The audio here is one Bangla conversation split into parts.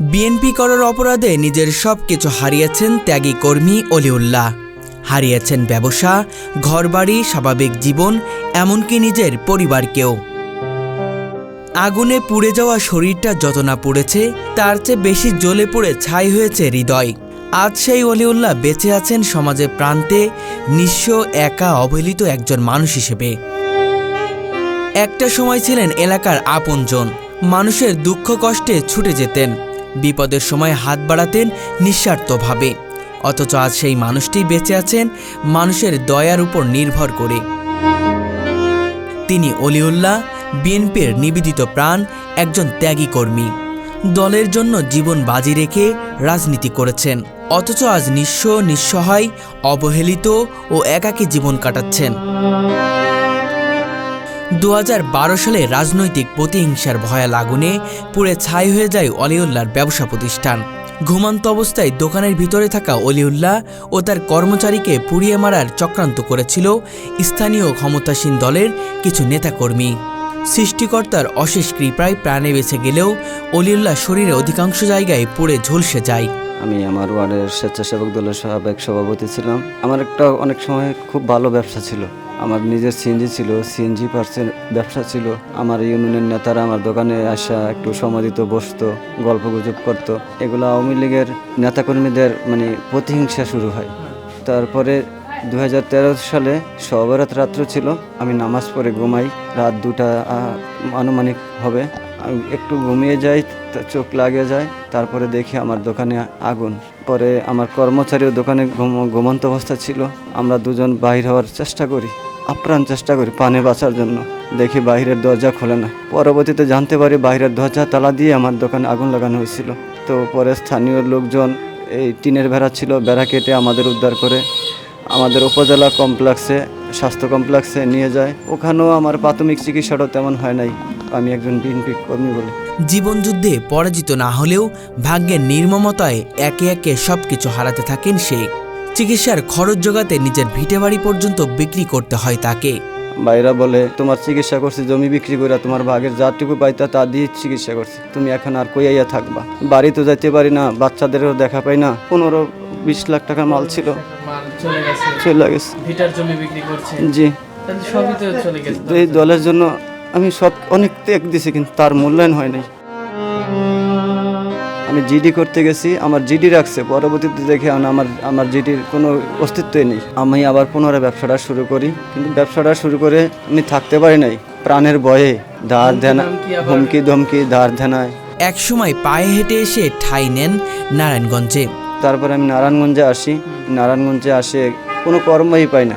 বিএনপি করার অপরাধে নিজের সবকিছু হারিয়েছেন ত্যাগী কর্মী অলিউল্লাহ। হারিয়েছেন ব্যবসা, ঘরবাড়ি, স্বাভাবিক জীবন, এমনকি নিজের পরিবারকেও। আগুনে পুড়ে যাওয়া শরীরটা যত না পুড়েছে, তার চেয়ে বেশি জ্বলে পুড়ে ছাই হয়েছে হৃদয়। আজ সেই অলিউল্লাহ বেঁচে আছেন সমাজের প্রান্তে, নিঃস্ব, একা, অবহেলিত একজন মানুষ হিসেবে। একটা সময় ছিলেন এলাকার আপনজন, মানুষের দুঃখ কষ্টে ছুটে যেতেন, বিপদের সময় হাত বাড়াতেন নিঃস্বার্থভাবে। অথচ আজ সেই মানুষটি বেঁচে আছেন মানুষের দয়ার উপর নির্ভর করে। তিনি অলিউল্লাহ, বিএনপির নিবেদিত প্রাণ, একজন ত্যাগী কর্মী। দলের জন্য জীবন বাজি রেখে রাজনীতি করেছেন, অথচ আজ নিঃস্ব, নিঃসহায়, অবহেলিত ও একাকী জীবন কাটাচ্ছেন। 2012 সালে রাজনৈতিক প্রতিহিংসার ভয়াল আগুনে পুড়ে ছাই হয়ে যায় অলিউল্লাহর ব্যবসা প্রতিষ্ঠান। ঘুমন্ত অবস্থায় দোকানের ভিতরে থাকা অলিউল্লাহ ও তার কর্মচারীকে পুড়িয়ে মারার চক্রান্ত করেছিল স্থানীয় ক্ষমতাসীন দলের কিছু নেতাকর্মী। সৃষ্টিকর্তার অশেষ কৃপায় প্রাণে বেঁচে গেলেও অলিউল্লাহ শরীরের অধিকাংশ জায়গায় পুড়ে ঝলসে যায়। আমি আমার ওয়ার্ডের স্বেচ্ছাসেবক দলের সাবেক সভাপতি ছিলাম। আমার একটা অনেক সময় খুব ভালো ব্যবসা ছিল। আমার নিজের সিএনজি ছিল, সিএনজি পার্সের ব্যবসা ছিল। আমার ইউনিয়নের নেতারা আমার দোকানে আসা একটু সময় দিত, বসতো, গল্প গুজব করতো। এগুলো আওয়ামী লীগের নেতাকর্মীদের প্রতিহিংসা শুরু হয়। তারপরে 2013 সালে সবেরাত রাত্র ছিল, আমি নামাজ পড়ে ঘুমাই। রাত 2টা আনুমানিক হবে। আমি একটু ঘুমিয়ে যাই, চোখ লাগিয়ে যায়। তারপরে দেখি আমার দোকানে আগুন। পরে আমার কর্মচারীও দোকানে ঘুমন্ত অবস্থা ছিল। আমরা দুজন বাহির হওয়ার চেষ্টা করি, আপ্রাণ চেষ্টা করি পানি বাঁচার জন্য। দেখি বাইরের দরজা খোলে না। পরবর্তীতে জানতে পারি বাইরের দরজা তালা দিয়ে আমার দোকানে আগুন লাগানো হয়েছিল। তো পরে স্থানীয় লোকজন, এই টিনের বেড়া ছিল, বেড়া কেটে আমাদের উদ্ধার করে আমাদের উপজেলা কমপ্লেক্সে, স্বাস্থ্য কমপ্লেক্সে নিয়ে যায়। ওখানেও আমার প্রাথমিক চিকিৎসাটাও তেমন হয় নাই। আমি একজন বিএনপি কর্মী বলে। জীবনযুদ্ধে পরাজিত না হলেও ভাগ্যের নির্মমতায় একে একে সবকিছু হারাতে থাকেন সে। চিকিৎসার খরচ জোগাতে নিজের ভিটেবাড়ি পর্যন্ত বিক্রি করতে হয় তাকে। বাইরা বলে, তোমার চিকিৎসা করছি জমি বিক্রি করে, তোমার ভাগের যাটুকু পাইতা তা দিয়ে চিকিৎসা করছি, তুমি এখন আর কইয়া থাকবা। বাড়ি তো যাইতে পারি না, বাচ্চাদেরও দেখা পাই না। 15-20 লাখ টাকার মাল ছিল, চলে গেছে। জি, এই দলের জন্য আমি সব অনেক ত্যাগ দিছি, কিন্তু তার মূল্যায়ন হয় নাই। আমি জিডি করতে গেছি, আমার জিডি রাখছে। পরবর্তীতে দেখে আমার জিডির কোনো অস্তিত্বই নেই। আমি আবার পুনরায় ব্যবসাটা শুরু করি, কিন্তু ব্যবসাটা শুরু করে আমি থাকতে পারি নাই। প্রাণের ভয়ে ধার দেনা, হুমকি ধমকি, ধার দেনায় এক সময় পায়ে হেঁটে এসে ঠাঁই নেন নারায়ণগঞ্জে। তারপরে আমি নারায়ণগঞ্জে আসে কোনো কর্মই পাই না।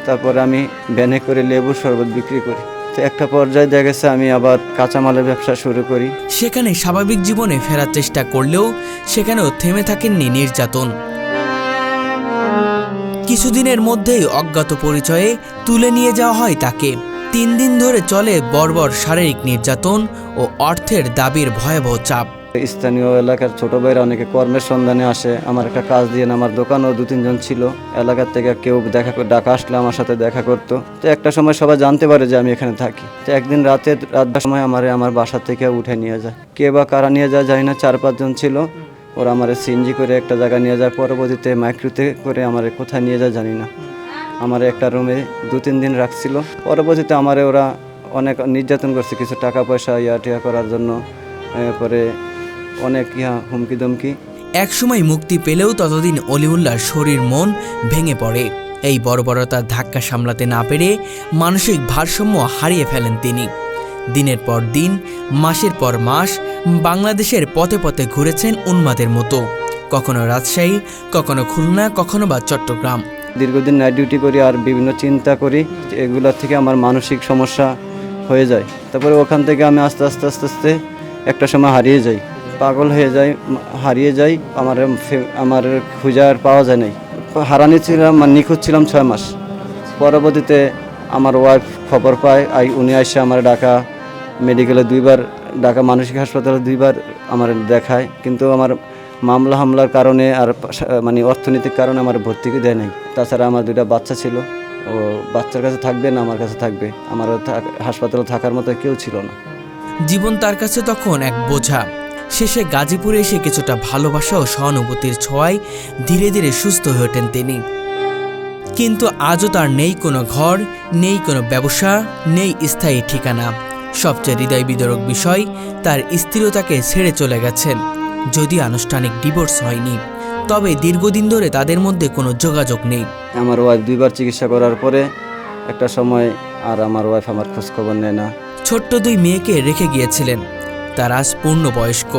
তারপরে আমি ভ্যানে করে লেবুর শরবত বিক্রি করি। তো একটা পর্যায়ে দেখা গেছে আমি আবার কাঁচামালের ব্যবসা শুরু করি। সেখানে স্বাভাবিক জীবনে ফেরার চেষ্টা করলেও সেখানেও থেমে থাকেননি নির্যাতন। কিছুদিনের মধ্যেই অজ্ঞাত পরিচয়ে তুলে নিয়ে যাওয়া হয় তাকে। 3 দিন ধরে চলে বর্বর শারীরিক নির্যাতন ও অর্থের দাবির ভয়াবহ চাপ। স্থানীয় এলাকার ছোট ভাইরা অনেকে কর্মের সন্ধানে আসে, আমার একটা কাজ দিয়ে। আমার দোকানও 2-3 জন ছিল। এলাকার থেকে কেউ ডাকা আসলে আমার সাথে দেখা করতো। তো একটা সময় সবাই জানতে পারে যে আমি এখানে থাকি। তো একদিন রাত 10টার সময় আমার বাসা থেকে উঠে নিয়ে যায়। কে বা কারা নিয়ে যায় জানি না, 4-5 জন ছিল। ওরা আমার সিএনজি করে একটা জায়গায় নিয়ে যায়। পরবর্তীতে মাইক্রোতে করে আমার কোথায় নিয়ে যায় জানি না। আমার একটা রুমে 2-3 দিন রাখছিল। পরবর্তীতে ওরা অনেক নির্যাতন করছে, কিছু টাকা পয়সা টিয়া করার জন্য। পরে অনেক হুমকি দমকি। একসময় মুক্তি পেলেও ততদিন অলিউল্লাহর শরীর মন ভেঙে পড়ে। এই বর্বরতার ধাক্কা সামলাতে না পেরে মানসিক ভারসাম্য হারিয়ে ফেলেন তিনি। দিনের পর দিন, মাসের পর মাস বাংলাদেশের পথে পথে ঘুরেছেন উন্মাদের মতো। কখনো রাজশাহী, কখনো খুলনা, কখনো বা চট্টগ্রাম। দীর্ঘদিন নাইট ডিউটি করি আর বিভিন্ন চিন্তা করি, এগুলোর থেকে আমার মানসিক সমস্যা হয়ে যায়। তারপরে ওখান থেকে আমি আস্তে আস্তে একটা সময় পাগল হয়ে যাই, হারিয়ে যাই। আমার খুঁজে আর পাওয়া যায় নাই। হারানি ছিলাম, নিখোঁজ ছিলাম 6 মাস। পরবর্তীতে আমার ওয়াইফ খবর পায়, উনি আসে আমার ঢাকা মেডিকেলে 2বার, ঢাকা মানসিক হাসপাতালে 2বার আমার দেখায়। কিন্তু আমার হামলার কারণে আর অর্থনৈতিক কারণে আমার ভর্তি দেয় নাই। তাছাড়া আমার 2টা বাচ্চা ছিল, ও বাচ্চার কাছে থাকবে না আমার কাছে থাকবে। আমারও হাসপাতালে থাকার মতো কেউ ছিল না। জীবন তার কাছে তখন এক বোঝা। শেষে গাজীপুরে এসে কিছুটা ভালোবাসা ও সহানুভূতির ছোঁয়ায় ধীরে ধীরে সুস্থ হয়ে ওঠেন তিনি। কিন্তু আজও তার নেই কোনো ঘর, নেই কোনো ব্যবসা, নেই স্থায়ী ঠিকানা। সবচেয়ে হৃদয় বিদারক বিষয়, তার স্ত্রীও তাকে ছেড়ে চলে গেছেন। যদি আনুষ্ঠানিক ডিভোর্স হয়নি, তবে দীর্ঘদিন ধরে তাদের মধ্যে কোনো যোগাযোগ নেই। আমার ওয়াইফ 2বার চিকিৎসা করার পরে একটা সময় আর আমার ওয়াইফ আমার খোঁজখবর নেয় না। ছোট্ট 2 মেয়েকে রেখে গিয়েছিলেন। তার আজ পূর্ণবয়স্ক।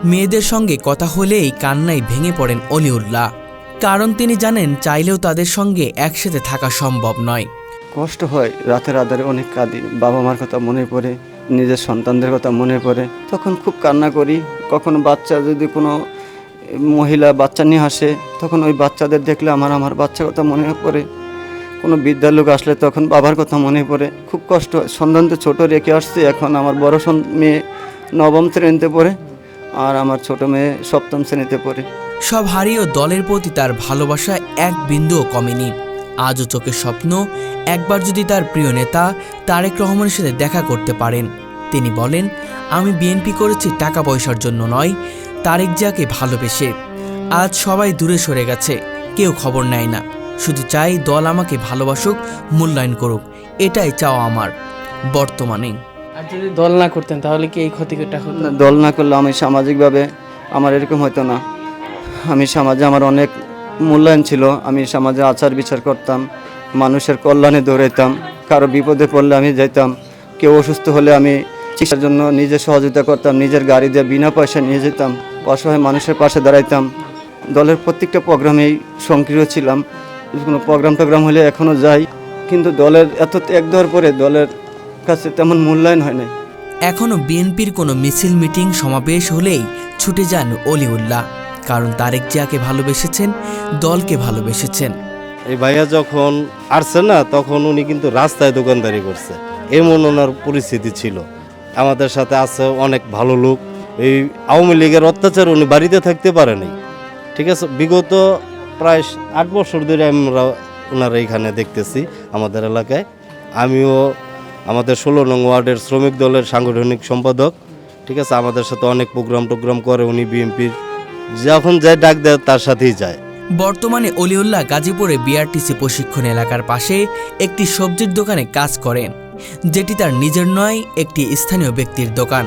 মেয়েদের সঙ্গে কথা হলেই কান্নায় ভেঙে পড়েন অলিউল্লাহ। কারণ তিনি জানেন চাইলেও তাদের সঙ্গে একসাথে থাকা সম্ভব নয়। কষ্ট হয়, রাতের আধারে অনেক কাঁদি, বাবা মার কথা মনে পড়ে, নিজের সন্তানদের কথা মনে পড়ে, তখন খুব কান্না করি। কখনো বাচ্চা যদি কোনো মহিলা বাচ্চা নিয়ে আসে, তখন ওই বাচ্চাদের দেখলে আমার বাচ্চার কথা মনে পড়ে। কোনো বৃদ্ধা লোক আসলে তখন বাবার কথা মনে পড়ে, খুব কষ্ট হয়। সন্তান তো ছোটো রেখে আসছি, এখন আমার বড় মেয়ে 9ম শ্রেণীতে পড়ে আর আমার ছোট মেয়ে 7ম শ্রেণীতে পড়ে। সব হারিয়েও দলের প্রতি তার ভালোবাসা এক বিন্দুও কমেনি। আজও চোখের স্বপ্ন, একবার যদি তার প্রিয় নেতা তারেক রহমানের সাথে দেখা করতে পারেন। তিনি বলেন, আমি বিএনপি করেছি টাকা পয়সার জন্য নয়, তারেক জিয়াকে ভালোবেসে। আজ সবাই দূরে সরে গেছে, কেউ খবর নেয় না। শুধু চাই দল আমাকে ভালোবাসুক, মূল্যায়ন করুক, এটাই চাওয়া আমার বর্তমানে। আর যদি দল না করতেন তাহলে কি এই ক্ষতিটা হতো? দল না করলে আমি সামাজিকভাবে আমার এরকম হতো না। আমি সমাজে আমার অনেক মূল্যায়ন ছিল। আমি সমাজে আচার বিচার করতাম, মানুষের কল্যাণে দৌড়াইতাম, কারো বিপদে পড়লে আমি যাইতাম, কেউ অসুস্থ হলে আমি চিকিৎসার জন্য নিজে সহযোগিতা করতাম, নিজের গাড়ি দিয়ে বিনা পয়সা নিয়ে যেতাম, অসহায় মানুষের পাশে দাঁড়াইতাম। দলের প্রত্যেকটা প্রোগ্রামেই সক্রিয় ছিলাম। কোনো প্রোগ্রাম হলে এখনও যাই, কিন্তু দলের এত ত্যাগ দেওয়ার পরে দলের কাছে তেমন মূল্যায়ন হয় নাই। এখনও বিএনপির কোনো মিছিল, মিটিং, সমাবেশ হলেই ছুটে যান অলিউল্লাহ। কারণ তারেক জিয়াকে ভালোবেসেছেন, দলকে ভালোবেসেছেন। এই ভাইয়া যখন আসছে না, তখন উনি কিন্তু রাস্তায় দোকানদারি করছে, এমন ওনার পরিস্থিতি ছিল। আমাদের সাথে আছে অনেক ভালো লোক। এই আওয়ামী লীগের অত্যাচার উনি বাড়িতে থাকতে পারেনি, ঠিক আছে। বিগত প্রায় 8 বছর ধরে আমরা ওনারা এখানে দেখতেছি আমাদের এলাকায়। আমিও আমাদের 16 নং ওয়ার্ডের শ্রমিক দলের সাংগঠনিক সম্পাদক, ঠিক আছে। আমাদের সাথে অনেক প্রোগ্রাম করে উনি। বিএনপির যখন যায় ডাক দেয় তার সাথেই যায়। বর্তমানে অলিউল্লাহ গাজীপুরে বিআরটিসি প্রশিক্ষণ এলাকার পাশে একটি সবজির দোকানে কাজ করেন, যেটি তার নিজের নয়, একটি স্থানীয় ব্যক্তির দোকান।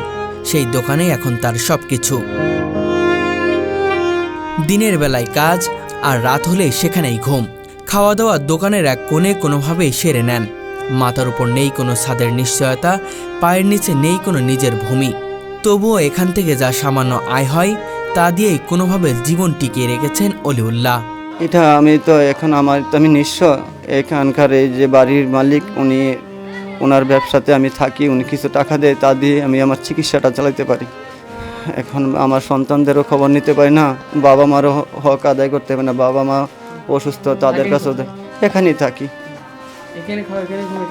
সেই দোকানে এখন তার সবকিছু। দিনের বেলায় কাজ আর রাত হলে সেখানেই ঘুম। খাওয়া দাওয়া দোকানের এক কোণে কোনোভাবেই সেরে নেন। মাথার উপর নেই কোনো ছাদের নিশ্চয়তা, পায়ের নিচে নেই কোনো নিজের ভূমি। তবুও এখান থেকে যা সামান্য আয় হয় তা দিয়েই কোনোভাবে জীবন টিকিয়ে রেখেছেন অলিউল্লাহ। এটা আমি তো এখন আমি নিঃস্ব। এখানকার এই যে বাড়ির মালিক, উনি ওনার ব্যবসাতে আমি থাকি, উনি কিছু টাকা দেয়, তা দিয়ে আমি আমার চিকিৎসাটা চালাতে পারি। এখন আমার সন্তানদেরও খবর নিতে পারি না, বাবা মারও হক আদায় করতে পারি না। বাবা মা অসুস্থ, তাদের কাছেও এখানেই থাকি।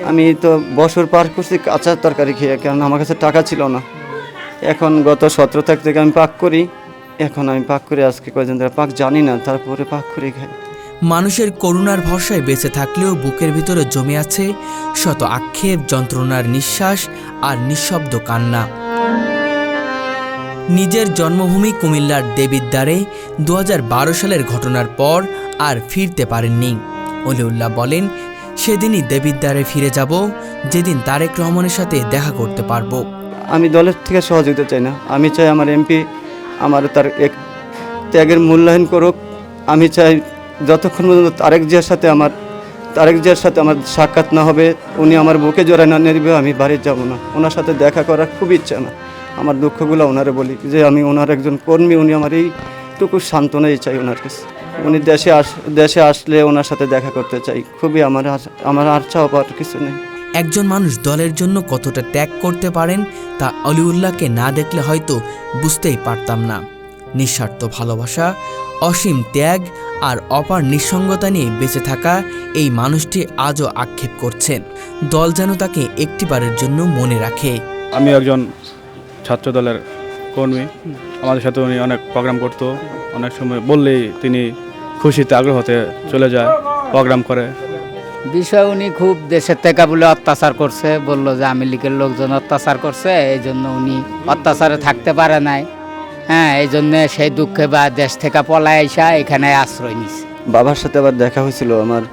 আমি তো বছর পার করছি কাঁচা তরকারি খেয়ে, কারণ আমার কাছে টাকা ছিল না। এখন গত 17 তারিখ থেকে আমি পাক করি। এখন আমি পাক করে আজকে কয়েকদিন ধরে পাক জানি না, তারপরে পাক করে খাই। মানুষের করুণার ভরসায় বেঁচে থাকলেও বুকের ভিতরে জমে আছে শত আক্ষেপ, যন্ত্রণার নিঃশ্বাস আর নিঃশব্দ কান্না। নিজের জন্মভূমি কুমিল্লার দেবিদ্বারে 2012 সালের ঘটনার পর আর ফিরতে পারেননি। অলিউল্লাহ বলেন, সেদিনই দেবিদ্বারে ফিরে যাব যেদিন তারেক রহমানের সাথে দেখা করতে পারবো। আমি দলের থেকে সহযোগিতা চাই না। আমি চাই আমার এমপি আমার তার এক ত্যাগের মূল্যায়ন করুক। আমি চাই যতক্ষণ পর্যন্ত তারেক জিয়ার সাথে আমার সাক্ষাৎ না হবে, উনি আমার বুকে জড়ায় না নেবে, আমি বাড়ি যাব না। ওনার সাথে দেখা করার খুব ইচ্ছা না। আমার দুঃখগুলো ওনারে বলি যে আমি ওনার একজন কর্মী, উনি আমার এইটুকু সান্ত্বনাই চাই ওনার কাছে। উনি দেশে আসলে ওনার সাথে দেখা করতে চাই, খুবই আমার আর চাওয়া পাওয়ার কিছু নেই। একজন মানুষ দলের জন্য কতটা ত্যাগ করতে পারেন তা অলিউল্লাহকে না দেখলে হয়তো বুঝতেই পারতাম না। নিঃস্বার্থ ভালোবাসা, অসীম ত্যাগ আর অপার নিঃসঙ্গতা নিয়ে বেঁচে থাকা এই মানুষটি আজও আক্ষেপ করছেন। দল যেন তাকে একটিবারের জন্য মনে রাখে। আমি একজন ছাত্র দলের কর্মী। আমাদের সাথে উনি অনেক প্রোগ্রাম করতো। অনেক সময় বললেই তিনি খুশিতে আগ্রহতে চলে যায়, প্রোগ্রাম করে। বিষয় উনি খুব দেশের থেকে বলে অত্যাচার করছে, বললো যে আওয়ামী লীগের লোকজন অত্যাচার করছে, এই জন্য উনি অত্যাচারে থাকতে পারে নাই। হ্যাঁ, এই জন্য সেই দুঃখে বা দেশ থেকে পলায় আইসা এখানে আশ্রয় নিছে। বাবার সাথে আবার দেখা হয়েছিল আমার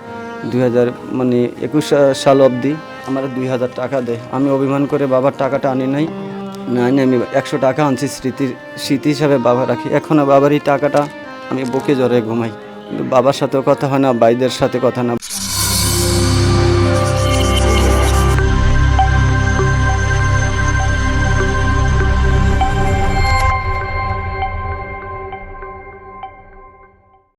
2021 সাল অবধি। আমার 2000 টাকা দেয়, আমি অভিমান করে বাবার টাকাটা আনি নাই, আমি 100 টাকা আনছি স্মৃতি হিসাবে বাবা রাখি। এখনও বাবার এই টাকাটা আমি বুকে জড়ে ঘুমাই, কিন্তু বাবার সাথেও কথা হয় না, ভাইদের সাথে কথা না।